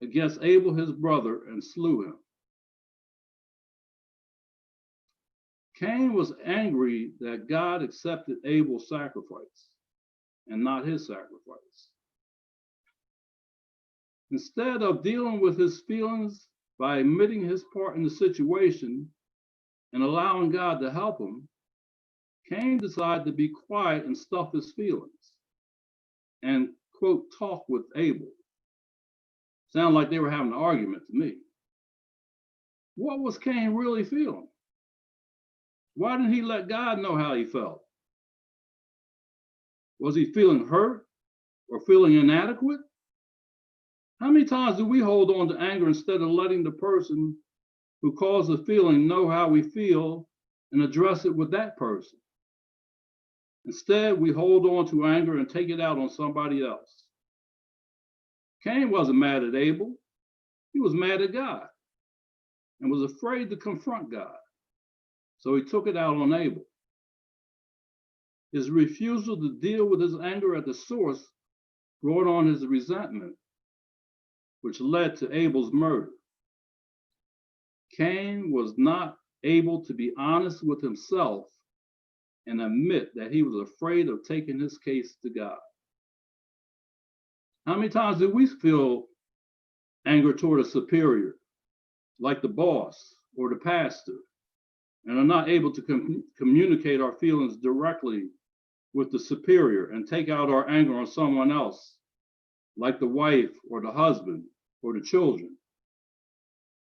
against Abel his brother and slew him. Cain was angry that God accepted Abel's sacrifice and not his sacrifice. Instead of dealing with his feelings by admitting his part in the situation and allowing God to help him, Cain decided to be quiet and stuff his feelings and, quote, talk with Abel. Sound like they were having an argument to me. What was Cain really feeling? Why didn't he let God know how he felt? Was he feeling hurt or feeling inadequate? How many times do we hold on to anger instead of letting the person who caused the feeling know how we feel and address it with that person? Instead, we hold on to anger and take it out on somebody else. Cain wasn't mad at Abel. He was mad at God and was afraid to confront God. So he took it out on Abel. His refusal to deal with his anger at the source brought on his resentment, which led to Abel's murder. Cain was not able to be honest with himself and admit that he was afraid of taking his case to God. How many times do we feel anger toward a superior, like the boss or the pastor, and are not able to communicate our feelings directly with the superior and take out our anger on someone else, like the wife or the husband or the children?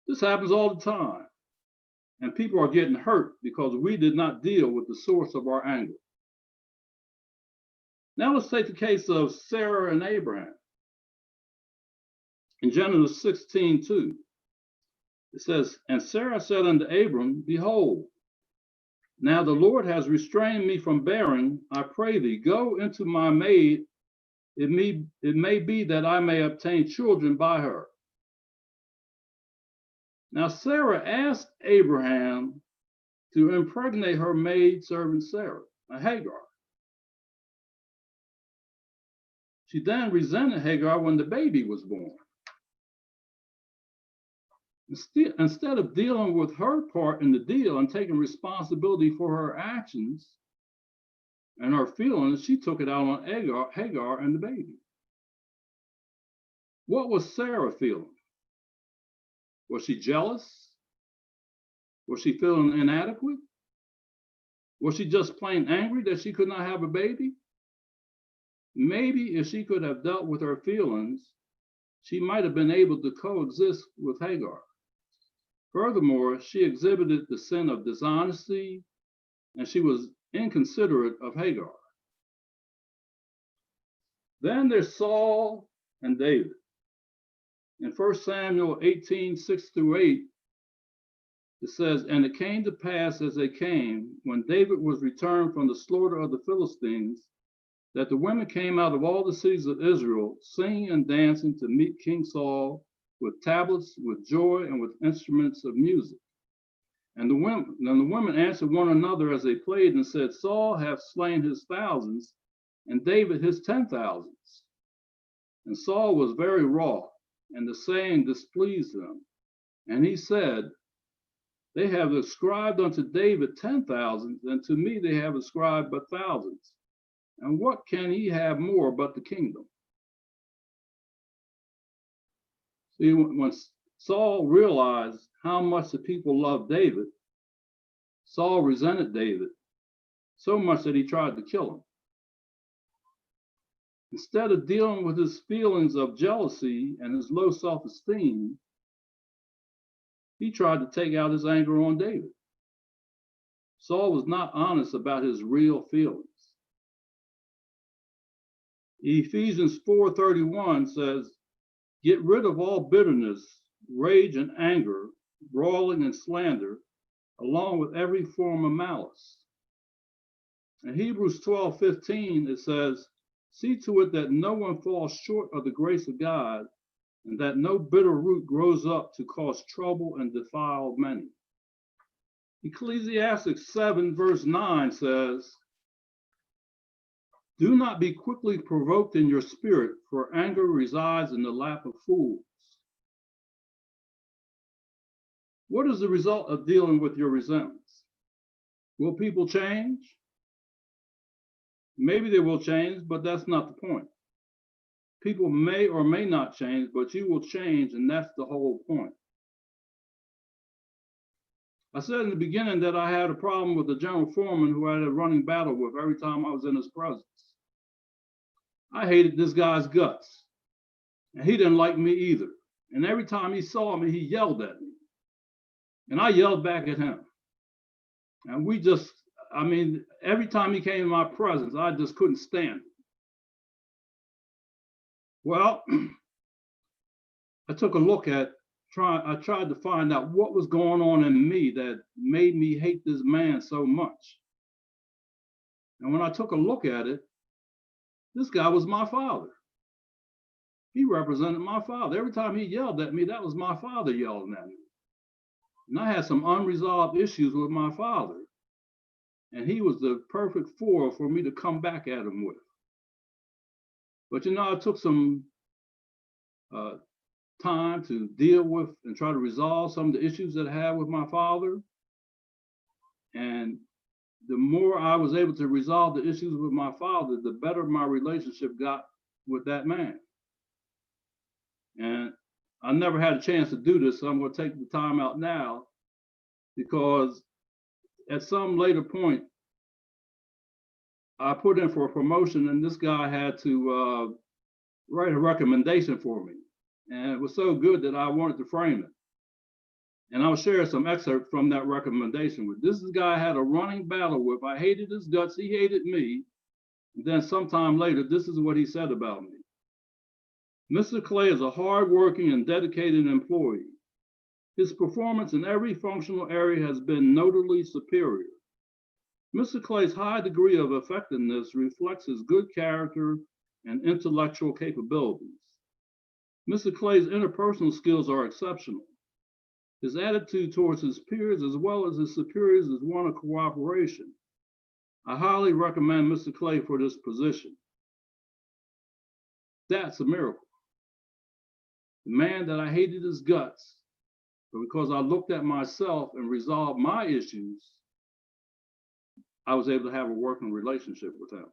This happens all the time. And people are getting hurt because we did not deal with the source of our anger. Now let's take the case of Sarah and Abraham. In Genesis 16:2, it says, "And Sarah said unto Abram, Behold, now the Lord has restrained me from bearing. I pray thee, go into my maid. It may be that I may obtain children by her." Now Sarah asked Abraham to impregnate her maid servant Sarah, Hagar. She then resented Hagar when the baby was born. Instead of dealing with her part in the deal and taking responsibility for her actions and her feelings, she took it out on Hagar and the baby. What was Sarah feeling? Was she jealous? Was she feeling inadequate? Was she just plain angry that she could not have a baby? Maybe if she could have dealt with her feelings, she might have been able to coexist with Hagar. Furthermore, she exhibited the sin of dishonesty, and she was inconsiderate of Hagar. Then there's Saul and David. In 1 Samuel 18:6-8, it says, "And it came to pass as they came, when David was returned from the slaughter of the Philistines, that the women came out of all the cities of Israel, singing and dancing to meet King Saul with tablets, with joy, and with instruments of music. And the women answered one another as they played and said, Saul hath slain his thousands, and David his 10,000s. And Saul was very wroth, and the saying displeased him. And he said, They have ascribed unto David 10,000, and to me they have ascribed but thousands. And what can he have more but the kingdom?" See, when Saul realized how much the people loved David, Saul resented David so much that he tried to kill him. Instead of dealing with his feelings of jealousy and his low self-esteem, he tried to take out his anger on David. Saul was not honest about his real feelings. Ephesians 4:31 says, "Get rid of all bitterness, rage and anger, brawling and slander, along with every form of malice." In Hebrews 12:15, it says, "See to it that no one falls short of the grace of God, and that no bitter root grows up to cause trouble and defile many." Ecclesiastes 7:9 says, "Do not be quickly provoked in your spirit, for anger resides in the lap of fools." What is the result of dealing with your resentments? Will people change? Maybe they will change, but that's not the point. People may or may not change, but you will change, and that's the whole point. I said in the beginning that I had a problem with the general foreman who I had a running battle with every time I was in his presence. I hated this guy's guts, and he didn't like me either. And every time he saw me, he yelled at me, and I yelled back at him. And every time he came in my presence, I just couldn't stand it. Well, I took a look at, I tried to find out what was going on in me that made me hate this man so much. And when I took a look at it, this guy was my father. He represented my father. Every time he yelled at me, that was my father yelling at me. And I had some unresolved issues with my father. And he was the perfect foil for me to come back at him with. But I took some time to deal with and try to resolve some of the issues that I had with my father. And the more I was able to resolve the issues with my father, the better my relationship got with that man. And I never had a chance to do this, so I'm going to take the time out now, because at some later point, I put in for a promotion, and this guy had to write a recommendation for me. And it was so good that I wanted to frame it. And I'll share some excerpts from that recommendation with. This guy I had a running battle with. I hated his guts. He hated me. And then sometime later, this is what he said about me. Mr. Clay is a hardworking and dedicated employee. His performance in every functional area has been notably superior. Mr. Clay's high degree of effectiveness reflects his good character and intellectual capabilities. Mr. Clay's interpersonal skills are exceptional. His attitude towards his peers as well as his superiors is one of cooperation. I highly recommend Mr. Clay for this position. That's a miracle. The man that I hated his guts, but because I looked at myself and resolved my issues, I was able to have a working relationship with him.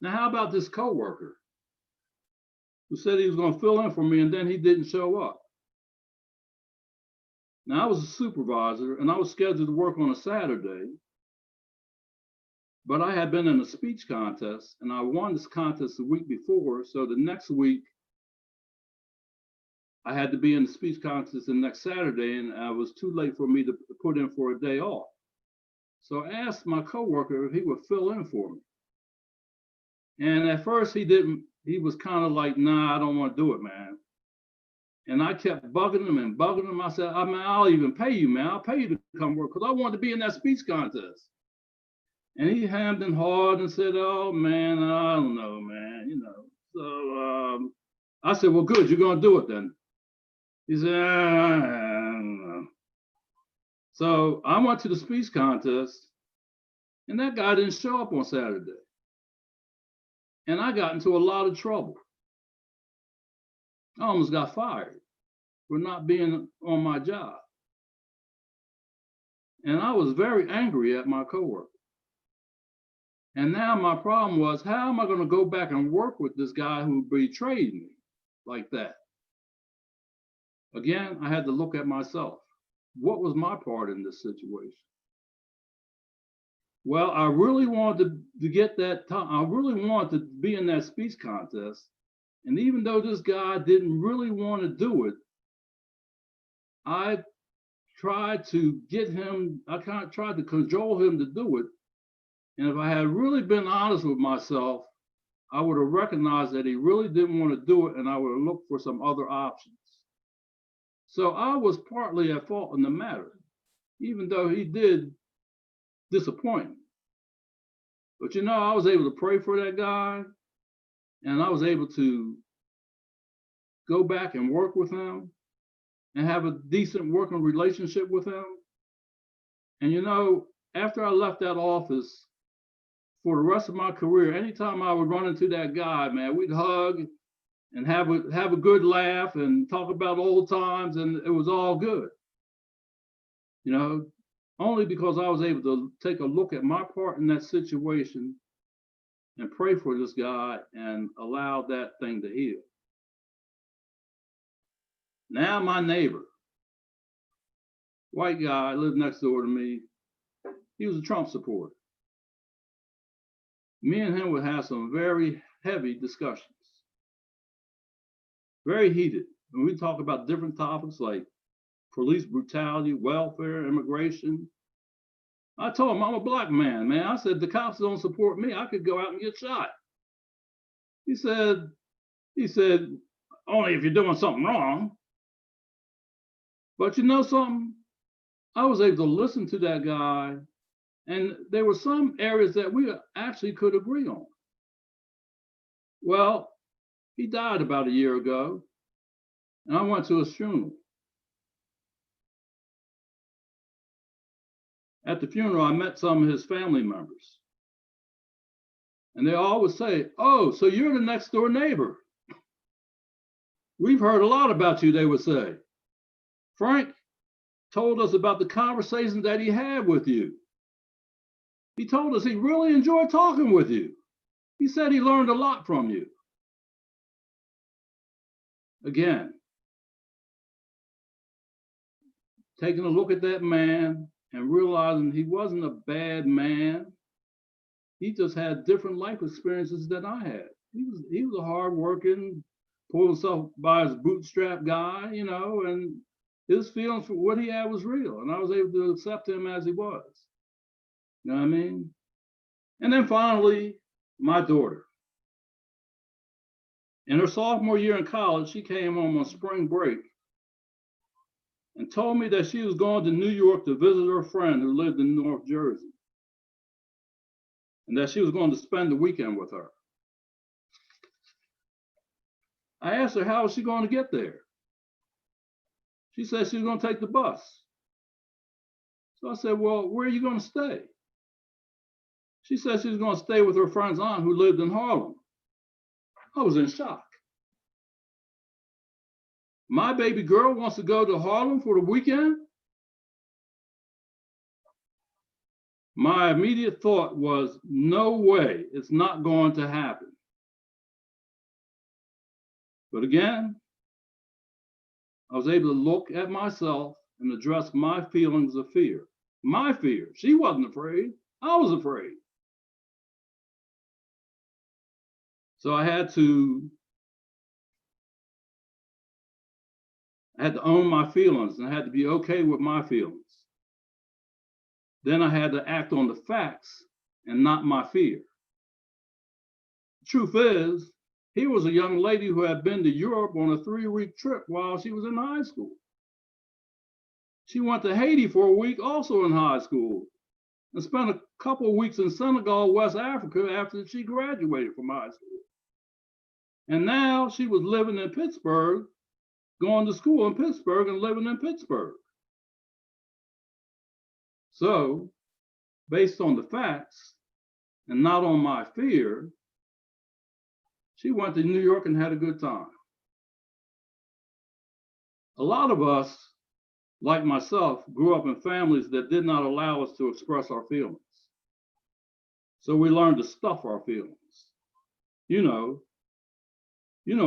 Now, how about this coworker who said he was going to fill in for me and then he didn't show up? Now, I was a supervisor and I was scheduled to work on a Saturday, but I had been in a speech contest and I won this contest the week before. So the next week, I had to be in the speech contest the next Saturday, and it was too late for me to put in for a day off. So I asked my coworker if he would fill in for me. And at first he didn't. He was kind of like, nah, I don't want to do it, man. And I kept bugging him and bugging him. I said, I'll even pay you, man. I'll pay you to come work because I wanted to be in that speech contest. And he hammed and hawed and said, oh, man, I don't know, man, So I said, well, good, you're going to do it then. He said, I don't know. So I went to the speech contest, and that guy didn't show up on Saturday. And I got into a lot of trouble. I almost got fired for not being on my job. And I was very angry at my coworker. And now my problem was, how am I going to go back and work with this guy who betrayed me like that? Again, I had to look at myself. What was my part in this situation? Well, I really wanted to get that time. I really wanted to be in that speech contest. And even though this guy didn't really want to do it, I tried to get him, I kind of tried to cajole him to do it. And if I had really been honest with myself, I would have recognized that he really didn't want to do it, and I would have looked for some other options. So I was partly at fault in the matter, even though he did disappoint me. But I was able to pray for that guy, and I was able to go back and work with him and have a decent working relationship with him. And after I left that office, for the rest of my career, anytime I would run into that guy, man, we'd hug and have a good laugh and talk about old times, and it was all good. You know, only because I was able to take a look at my part in that situation and pray for this guy and allow that thing to heal. Now my neighbor, white guy, lived next door to me. He was a Trump supporter. Me and him would have some very heavy discussions, very heated. And we talk about different topics like police brutality, welfare, immigration. I told him I'm a black man, man. I said, the cops don't support me. I could go out and get shot. He said, only if you're doing something wrong. But you know something? I was able to listen to that guy, and there were some areas that we actually could agree on. Well, he died about a year ago, and I went to his funeral. At the funeral, I met some of his family members. And they always say, oh, so you're the next door neighbor. We've heard a lot about you, they would say. Frank told us about the conversations that he had with you. He told us he really enjoyed talking with you. He said he learned a lot from you. Again, taking a look at that man and realizing he wasn't a bad man. He just had different life experiences than I had. He was a hardworking, pulled himself by his bootstrap guy, you know, and his feelings for what he had was real. And I was able to accept him as he was. You know what I mean? And then finally, my daughter. In her sophomore year in college, she came home on spring break and told me that she was going to New York to visit her friend who lived in North Jersey, and that she was going to spend the weekend with her. I asked her how was she going to get there. She said she was going to take the bus. So I said, well, where are you going to stay? She said she was going to stay with her friend's aunt who lived in Harlem. I was in shock. My baby girl wants to go to Harlem for the weekend? My immediate thought was, no way, it's not going to happen. But again, I was able to look at myself and address my feelings of fear. My fear. She wasn't afraid. I was afraid. So I had to own my feelings, and I had to be okay with my feelings. Then I had to act on the facts and not my fear. The truth is, here was a young lady who had been to Europe on a 3-week trip while she was in high school. She went to Haiti for a week, also in high school, and spent a couple of weeks in Senegal, West Africa, after she graduated from high school. And now she was living in Pittsburgh, going to school in Pittsburgh and living in Pittsburgh. So, based on the facts and not on my fear, she went to New York and had a good time. A lot of us, like myself, grew up in families that did not allow us to express our feelings. So we learned to stuff our feelings. You know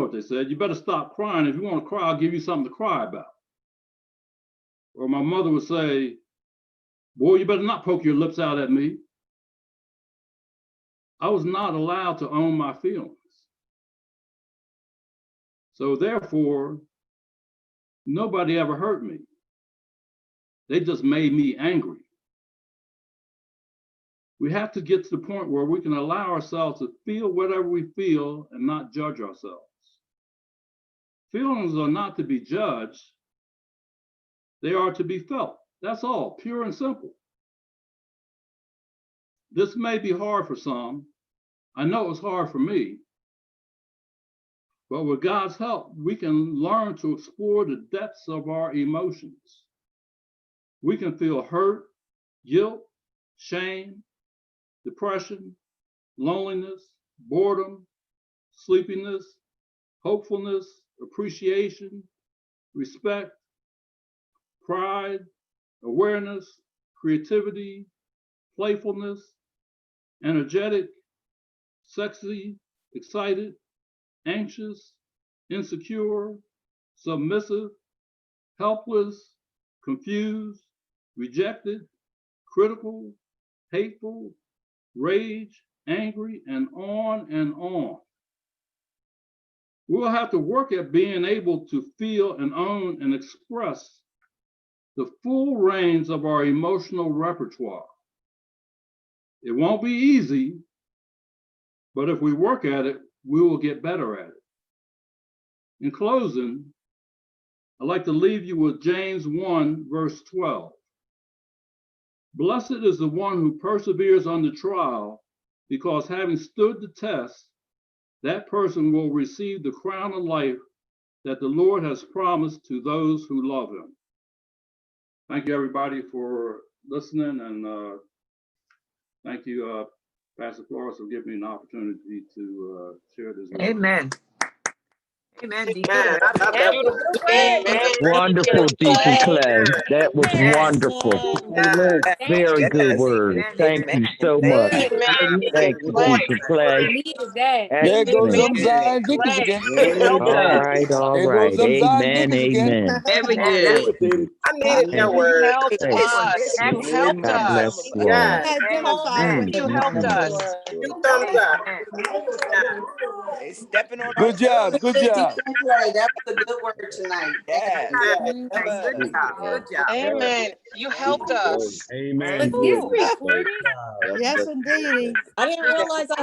what they said, you better stop crying. If you want to cry, I'll give you something to cry about. Or my mother would say, boy, you better not poke your lips out at me. I was not allowed to own my feelings. So therefore, nobody ever hurt me. They just made me angry. We have to get to the point where we can allow ourselves to feel whatever we feel and not judge ourselves. Feelings are not to be judged. They are to be felt. That's all, pure and simple. This may be hard for some. I know it's hard for me. But with God's help, we can learn to explore the depths of our emotions. We can feel hurt, guilt, shame, depression, loneliness, boredom, sleepiness, hopefulness, appreciation, respect, pride, awareness, creativity, playfulness, energetic, sexy, excited, anxious, insecure, submissive, helpless, confused, rejected, critical, hateful, rage, angry, and on and on. We'll have to work at being able to feel and own and express the full range of our emotional repertoire. It won't be easy, but if we work at it, we will get better at it. In closing, I'd like to leave you with James 1, verse 12. Blessed is the one who perseveres under trial, because having stood the test, that person will receive the crown of life that the Lord has promised to those who love him. Thank you, everybody, for listening, and thank you, Pastor Flores, for giving me an opportunity to share this word. Amen. Amen, Deacon. Amen. Wonderful, Deacon Clay. That was wonderful. Very good word. Thank you so much. Thank you, Deacon Clay. There goes some Excellent. Zion victors again. All right, all There right. goes some Zion Amen, victors again. amen. Very good. I needed that And word. Excellent. You helped God us. bless you all. Yeah. Amen. You helped us. You thumbs up. They stepping on our Good job. Good toes. job. Deacon Clay, that was a good word tonight. Yes. Yeah. That was Good good. job. Good job. Amen. You helped us. Amen. Thank Good. you. Praise God. Yes, indeedy. I didn't realize I